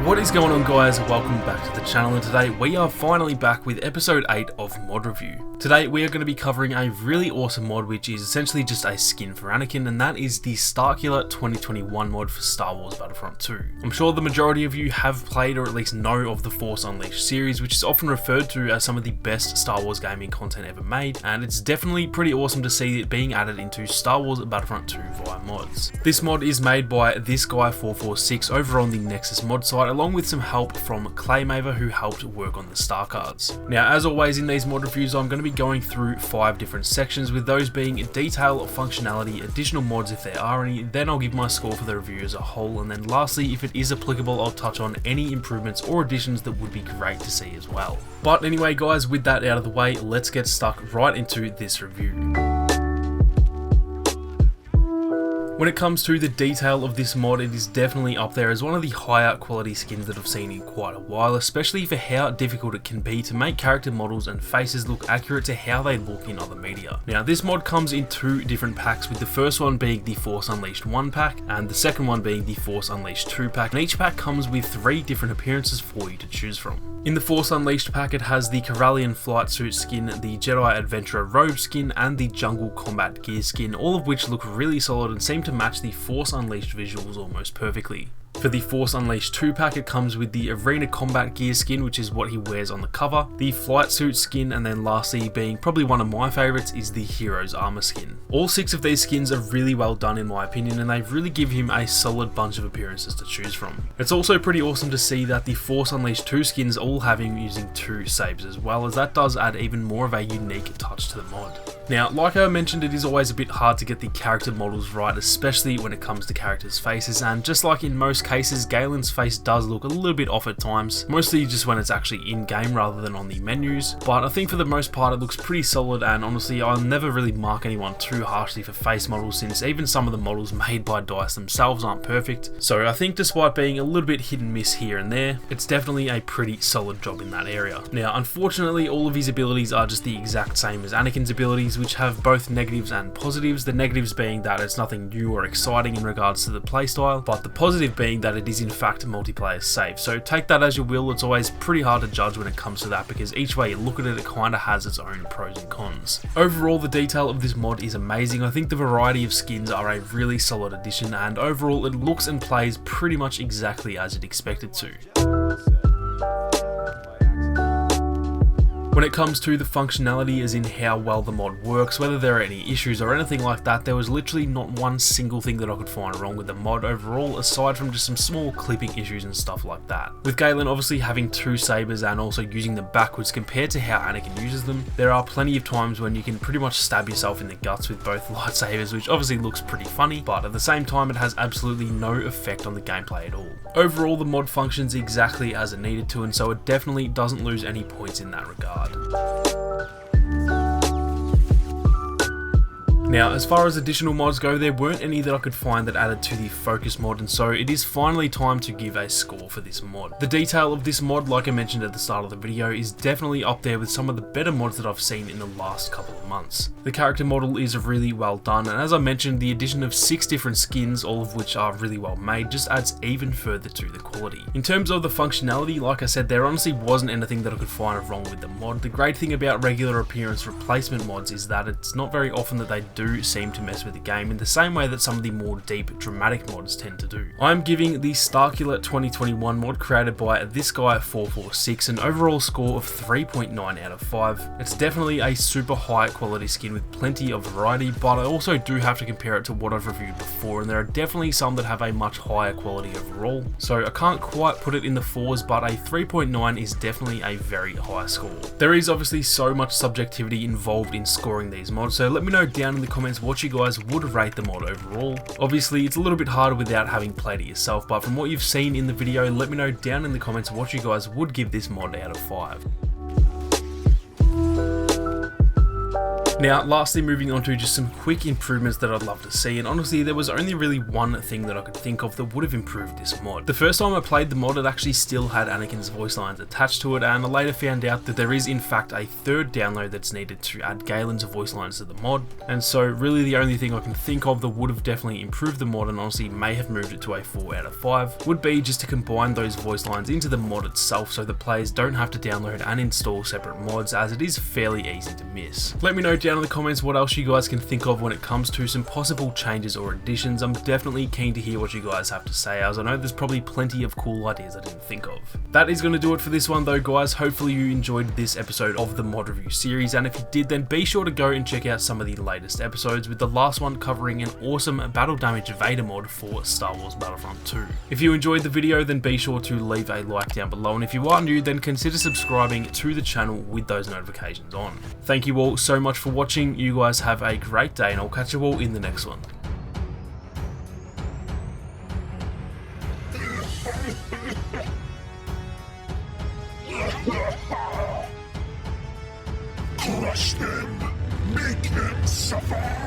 What is going on, guys? Welcome back to the channel, and today we are finally back with episode 8 of Mod Review. Today we are going to be covering a really awesome mod which is essentially just a skin for Anakin, and that is the Starkiller 2021 mod for Star Wars Battlefront 2. I'm sure the majority of you have played or at least know of the Force Unleashed series, which is often referred to as some of the best Star Wars gaming content ever made, and it's definitely pretty awesome to see it being added into Star Wars Battlefront 2 via mods. This mod is made by this guy 446 over on the Nexus mod site, along with some help from Claymaver, who helped work on the star cards. Now, as always in these mod reviews, I'm going to be going through 5 different sections, with those being detail, functionality, additional mods if there are any, then I'll give my score for the review as a whole, and then lastly, if it is applicable, I'll touch on any improvements or additions that would be great to see as well. But anyway guys, with that out of the way, let's get stuck right into this review. When it comes to the detail of this mod, it is definitely up there as one of the higher quality skins that I've seen in quite a while, especially for how difficult it can be to make character models and faces look accurate to how they look in other media. Now, this mod comes in 2 different packs, with the first one being the Force Unleashed 1 pack and the second one being the Force Unleashed 2 pack, and each pack comes with 3 different appearances for you to choose from. In the Force Unleashed pack, it has the Corellian flight suit skin, the Jedi Adventurer robe skin, and the Jungle Combat gear skin, all of which look really solid and seem to match the Force Unleashed visuals almost perfectly. For the Force Unleashed 2 pack, it comes with the Arena Combat gear skin, which is what he wears on the cover, the flight suit skin, and then lastly, being probably one of my favourites, is the Hero's armor skin. All 6 of these skins are really well done in my opinion, and they really give him a solid bunch of appearances to choose from. It's also pretty awesome to see that the Force Unleashed 2 skins all have him using 2 sabres as well, as that does add even more of a unique touch to the mod. Now, like I mentioned, it is always a bit hard to get the character models right, especially when it comes to characters' faces, and just like in most cases, Galen's face does look a little bit off at times, mostly just when it's actually in-game rather than on the menus, but I think for the most part it looks pretty solid, and honestly I'll never really mark anyone too harshly for face models, since even some of the models made by DICE themselves aren't perfect, so I think despite being a little bit hit and miss here and there, it's definitely a pretty solid job in that area. Now, unfortunately, all of his abilities are just the exact same as Anakin's abilities, which have both negatives and positives, the negatives being that it's nothing new or exciting in regards to the playstyle, but the positive being that it is in fact multiplayer safe. So take that as you will, it's always pretty hard to judge when it comes to that, because each way you look at it, it kind of has its own pros and cons. Overall, the detail of this mod is amazing. I think the variety of skins are a really solid addition, and overall it looks and plays pretty much exactly as you'd expect it to. When it comes to the functionality, as in how well the mod works, whether there are any issues or anything like that, there was literally not one single thing that I could find wrong with the mod overall, aside from just some small clipping issues and stuff like that. With Galen obviously having 2 sabres and also using them backwards compared to how Anakin uses them, there are plenty of times when you can pretty much stab yourself in the guts with both lightsabers, which obviously looks pretty funny, but at the same time it has absolutely no effect on the gameplay at all. Overall, the mod functions exactly as it needed to, and so it definitely doesn't lose any points in that regard. Now, as far as additional mods go, there weren't any that I could find that added to the focus mod, and so it is finally time to give a score for this mod. The detail of this mod, like I mentioned at the start of the video, is definitely up there with some of the better mods that I've seen in the last couple of months. The character model is really well done, and as I mentioned, the addition of 6 different skins, all of which are really well made, just adds even further to the quality. In terms of the functionality, like I said, there honestly wasn't anything that I could find wrong with the mod. The great thing about regular appearance replacement mods is that it's not very often that they do seem to mess with the game in the same way that some of the more deep, dramatic mods tend to do. I'm giving the Starkiller 2021 mod created by this guy 446 an overall score of 3.9 out of 5. It's definitely a super high quality skin with plenty of variety, but I also do have to compare it to what I've reviewed before, and there are definitely some that have a much higher quality overall, so I can't quite put it in the 4s, but a 3.9 is definitely a very high score. There is obviously so much subjectivity involved in scoring these mods, so let me know down in the comments what you guys would rate the mod overall. Obviously it's a little bit harder without having played it yourself, but from what you've seen in the video, let me know down in the comments what you guys would give this mod out of 5. Now, lastly, moving on to just some quick improvements that I'd love to see, and honestly there was only really one thing that I could think of that would have improved this mod. The first time I played the mod, it actually still had Anakin's voice lines attached to it, and I later found out that there is in fact a third download that's needed to add Galen's voice lines to the mod, and so really the only thing I can think of that would have definitely improved the mod and honestly may have moved it to a 4 out of 5 would be just to combine those voice lines into the mod itself so that players don't have to download and install separate mods, as it is fairly easy to miss. Let me know down in the comments what else you guys can think of when it comes to some possible changes or additions. I'm definitely keen to hear what you guys have to say, as I know there's probably plenty of cool ideas I didn't think of. That is going to do it for this one though, guys. Hopefully you enjoyed this episode of the mod review series, and if you did, then be sure to go and check out some of the latest episodes, with the last one covering an awesome battle damage Vader mod for Star Wars Battlefront 2. If you enjoyed the video, then be sure to leave a like down below, and if you are new, then consider subscribing to the channel with those notifications on. Thank you all so much for watching. You guys have a great day, and I'll catch you all in the next one. Crush them! Make them suffer!